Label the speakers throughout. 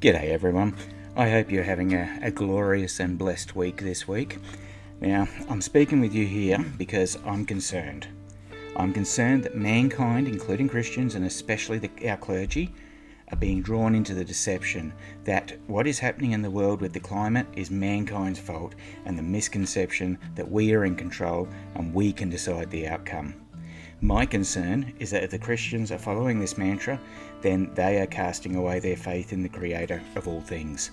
Speaker 1: G'day everyone. I hope you're having a glorious and blessed week this week. Now, I'm speaking with you here because I'm concerned. I'm concerned that mankind, including Christians and especially our clergy, are being drawn into the deception that what is happening in the world with the climate is mankind's fault, and the misconception that we are in control and we can decide the outcome. My concern is that if the Christians are following this mantra, then they are casting away their faith in the Creator of all things.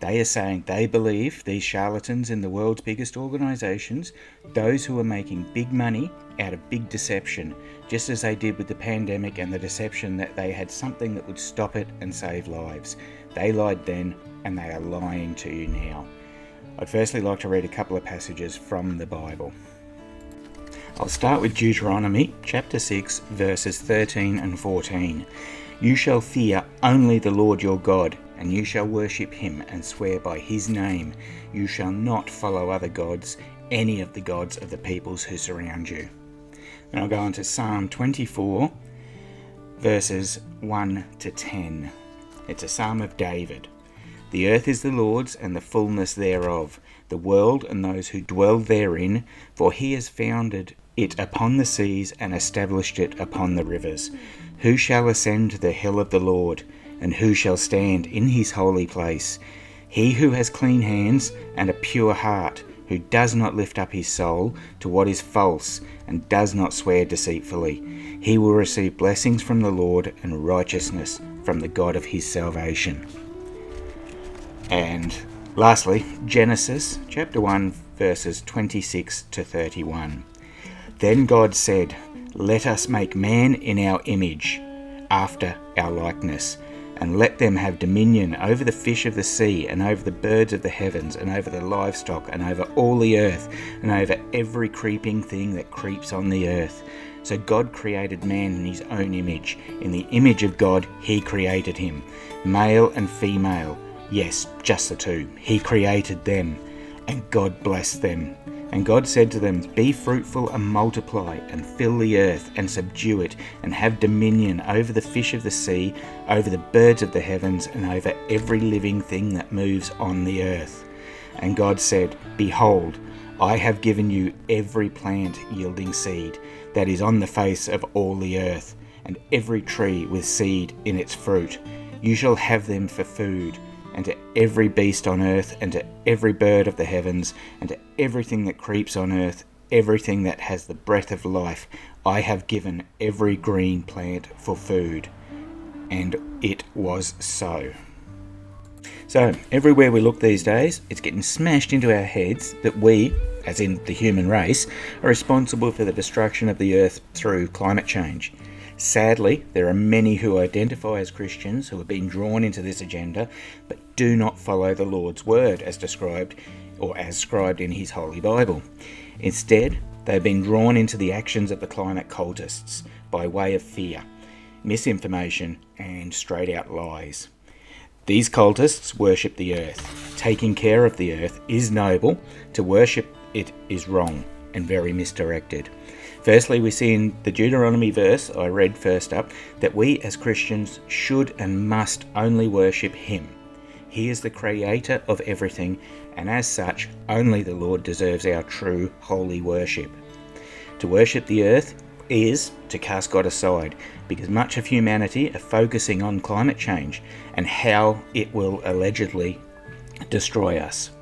Speaker 1: They are saying they believe these charlatans in the world's biggest organisations, those who are making big money out of big deception, just as they did with the pandemic and the deception that they had something that would stop it and save lives. They lied then, and they are lying to you now. I'd firstly like to read a couple of passages from the Bible. I'll start with Deuteronomy chapter 6 verses 13 and 14. You shall fear only the Lord your God, and you shall worship him and swear by his name. You shall not follow other gods, any of the gods of the peoples who surround you. And I'll go on to Psalm 24 verses 1 to 10. It's a Psalm of David. The earth is the Lord's and the fullness thereof, the world and those who dwell therein, for he has founded it upon the seas and established it upon the rivers. Who shall ascend to the hill of the Lord, and who shall stand in his holy place? He who has clean hands and a pure heart, who does not lift up his soul to what is false, and does not swear deceitfully. He will receive blessings from the Lord and righteousness from the God of his salvation. And lastly, Genesis chapter 1 verses 26 to 31. Then God said, let us make man in our image, after our likeness, and let them have dominion over the fish of the sea, and over the birds of the heavens, and over the livestock, and over all the earth, and over every creeping thing that creeps on the earth. So God created man in his own image. In the image of God he created him. Male and female, yes, just the two. He created them, and God blessed them. And God said to them, be fruitful and multiply, and fill the earth, and subdue it, and have dominion over the fish of the sea, over the birds of the heavens, and over every living thing that moves on the earth. And God said, behold, I have given you every plant yielding seed that is on the face of all the earth, and every tree with seed in its fruit. You shall have them for food. And to every beast on earth, and to every bird of the heavens, and to everything that creeps on earth, everything that has the breath of life, I have given every green plant for food. And it was so. So, everywhere we look these days, it's getting smashed into our heads that we, as in the human race, are responsible for the destruction of the earth through climate change. Sadly, there are many who identify as Christians who have been drawn into this agenda, but do not follow the Lord's word as described or as scribed in his Holy Bible. Instead, they've been drawn into the actions of the climate cultists by way of fear, misinformation, and straight-out lies. These cultists worship the earth. Taking care of the earth is noble. To worship it is wrong and very misdirected. Firstly, we see in the Deuteronomy verse I read first up that we as Christians should and must only worship him. He is the creator of everything, and as such, only the Lord deserves our true holy worship. To worship the earth is to cast God aside, because much of humanity are focusing on climate change and how it will allegedly destroy us.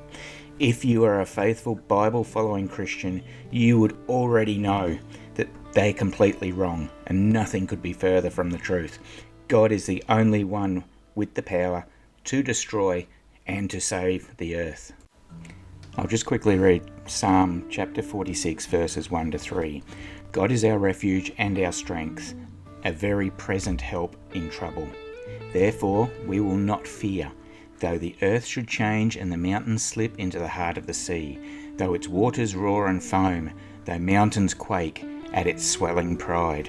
Speaker 1: If you are a faithful Bible-following Christian, you would already know that they're completely wrong, and nothing could be further from the truth. God is the only one with the power to destroy and to save the earth. I'll just quickly read Psalm chapter 46 verses 1 to 3. God is our refuge and our strength, a very present help in trouble. Therefore we will not fear, though the earth should change and the mountains slip into the heart of the sea, though its waters roar and foam, though mountains quake at its swelling pride.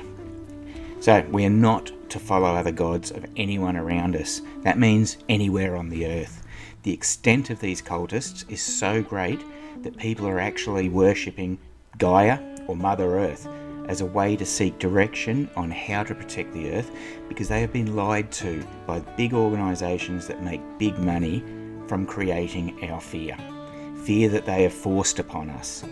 Speaker 1: So we are not to follow other gods of anyone around us. That means anywhere on the earth. The extent of these cultists is so great that people are actually worshipping Gaia or Mother Earth as a way to seek direction on how to protect the earth, because they have been lied to by big organisations that make big money from creating our fear that they have forced upon us.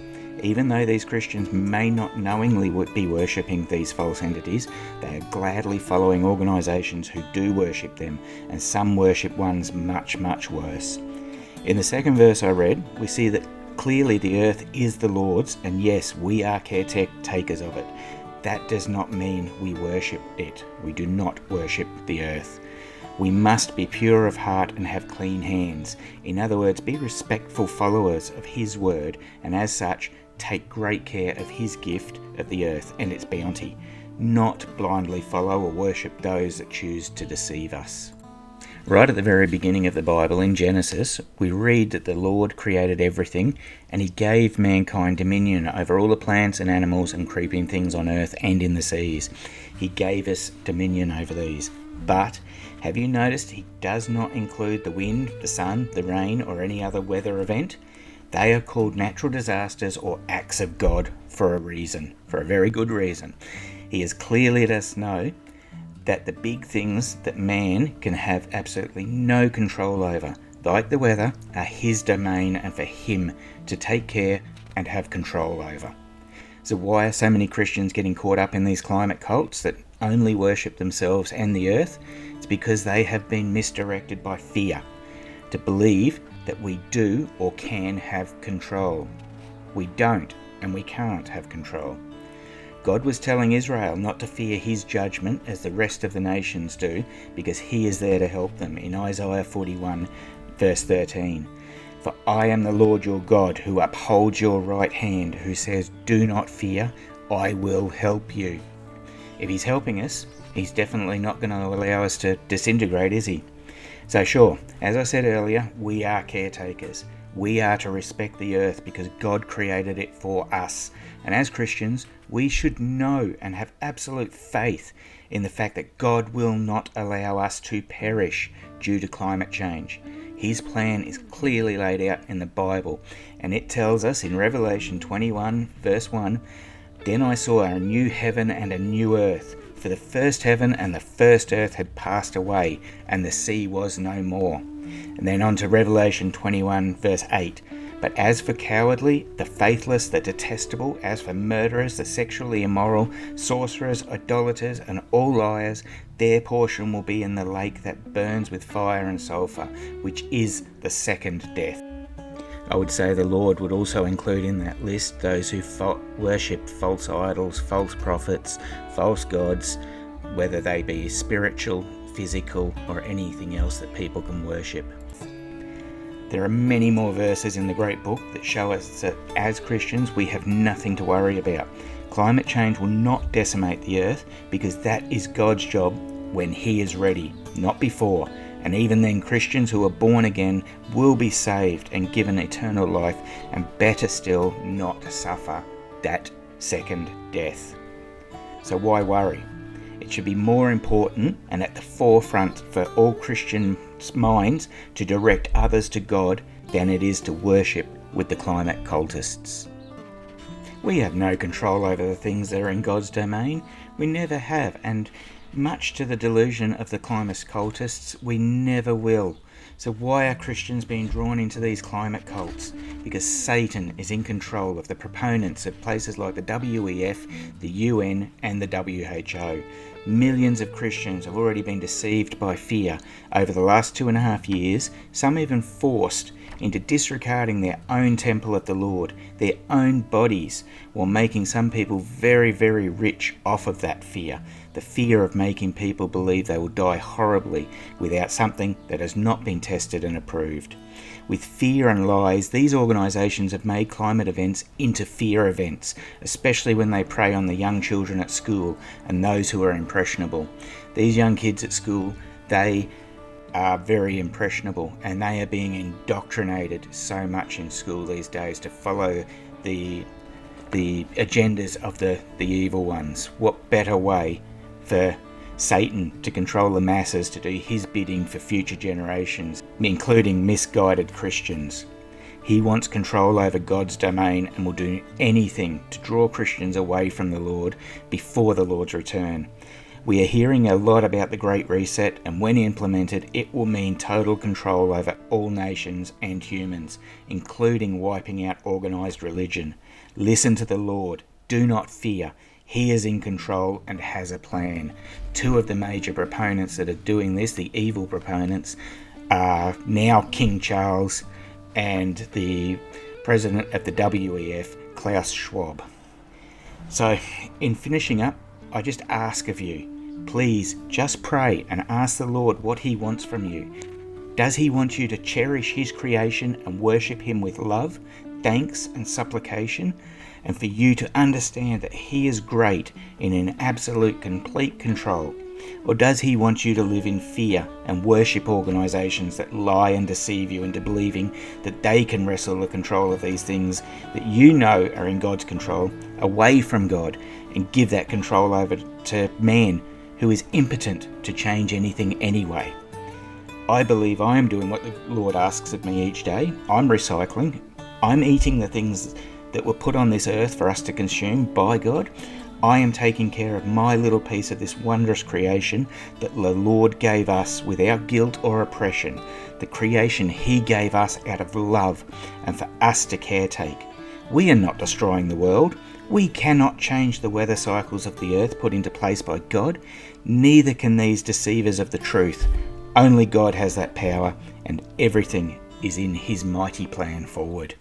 Speaker 1: Even though these Christians may not knowingly be worshipping these false entities, they are gladly following organisations who do worship them, and some worship ones much, much worse. In the second verse I read, we see that clearly the earth is the Lord's, and yes, we are caretakers of it. That does not mean we worship it. We do not worship the earth. We must be pure of heart and have clean hands. In other words, be respectful followers of His word, and as such, take great care of His gift of the earth and its bounty, not blindly follow or worship those that choose to deceive us. Right at the very beginning of the Bible, in Genesis, we read that the Lord created everything, and He gave mankind dominion over all the plants and animals and creeping things on earth and in the seas. He gave us dominion over these. But have you noticed He does not include the wind, the sun, the rain, or any other weather event? They are called natural disasters or acts of God for a reason, for a very good reason. He has clearly let us know that the big things that man can have absolutely no control over, like the weather, are His domain and for Him to take care and have control over. So why are so many Christians getting caught up in these climate cults that only worship themselves and the earth? It's because they have been misdirected by fear to believe that we do or can have control. We don't and we can't have control. God was telling Israel not to fear His judgment as the rest of the nations do, because He is there to help them in Isaiah 41 verse 13. For I am the Lord your God, who upholds your right hand, who says, do not fear, I will help you. If He's helping us, He's definitely not going to allow us to disintegrate, is He? So sure, as I said earlier, we are caretakers. We are to respect the earth because God created it for us. And as Christians, we should know and have absolute faith in the fact that God will not allow us to perish due to climate change. His plan is clearly laid out in the Bible, and it tells us in Revelation 21 verse 1, then I saw a new heaven and a new earth, for the first heaven and the first earth had passed away, and the sea was no more. And then on to Revelation 21 verse 8, but as for cowardly, the faithless, the detestable, as for murderers, the sexually immoral, sorcerers, idolaters, and all liars, their portion will be in the lake that burns with fire and sulphur, which is the second death. I would say the Lord would also include in that list those who worship false idols, false prophets, false gods, whether they be spiritual, physical, or anything else that people can worship. There are many more verses in the great book that show us that as Christians we have nothing to worry about. Climate change will not decimate the earth because that is God's job when He is ready, not before. And even then, Christians who are born again will be saved and given eternal life, and better still, not suffer that second death. So why worry? It should be more important and at the forefront for all Christian minds to direct others to God than it is to worship with the climate cultists. We have no control over the things that are in God's domain. We never have, and much to the delusion of the climate cultists, we never will. So why are Christians being drawn into these climate cults? Because Satan is in control of the proponents of places like the WEF, the UN, and the WHO. Millions of Christians have already been deceived by fear over the last 2.5 years, some even forced into disregarding their own temple of the Lord, their own bodies, while making some people very, very rich off of that fear. The fear of making people believe they will die horribly without something that has not been tested and approved. With fear and lies, these organisations have made climate events into fear events, especially when they prey on the young children at school and those who are impressionable. These young kids at school, they are very impressionable, and they are being indoctrinated so much in school these days to follow the agendas of the evil ones. What better way for Satan to control the masses to do his bidding for future generations, including misguided Christians? He wants control over God's domain and will do anything to draw Christians away from the Lord before the Lord's return. We are hearing a lot about the Great Reset, and when implemented, it will mean total control over all nations and humans, including wiping out organised religion. Listen to the Lord. Do not fear. He is in control and has a plan. Two of the major proponents that are doing this, the evil proponents, are now King Charles and the president of the WEF, Klaus Schwab. So, in finishing up, I just ask of you, please just pray and ask the Lord what he wants from you. Does he want you to cherish his creation and worship him with love, thanks and supplication, and for you to understand that he is great and in absolute complete control? Or does he want you to live in fear and worship organisations that lie and deceive you into believing that they can wrestle the control of these things that you know are in God's control away from God, and give that control over to man who is impotent to change anything anyway? I believe I am doing what the Lord asks of me each day. I'm recycling. I'm eating the things that were put on this earth for us to consume by God. I am taking care of my little piece of this wondrous creation that the Lord gave us without guilt or oppression, the creation he gave us out of love and for us to caretake. We are not destroying the world. We cannot change the weather cycles of the earth put into place by God. Neither can these deceivers of the truth. Only God has that power, and everything is in his mighty plan forward.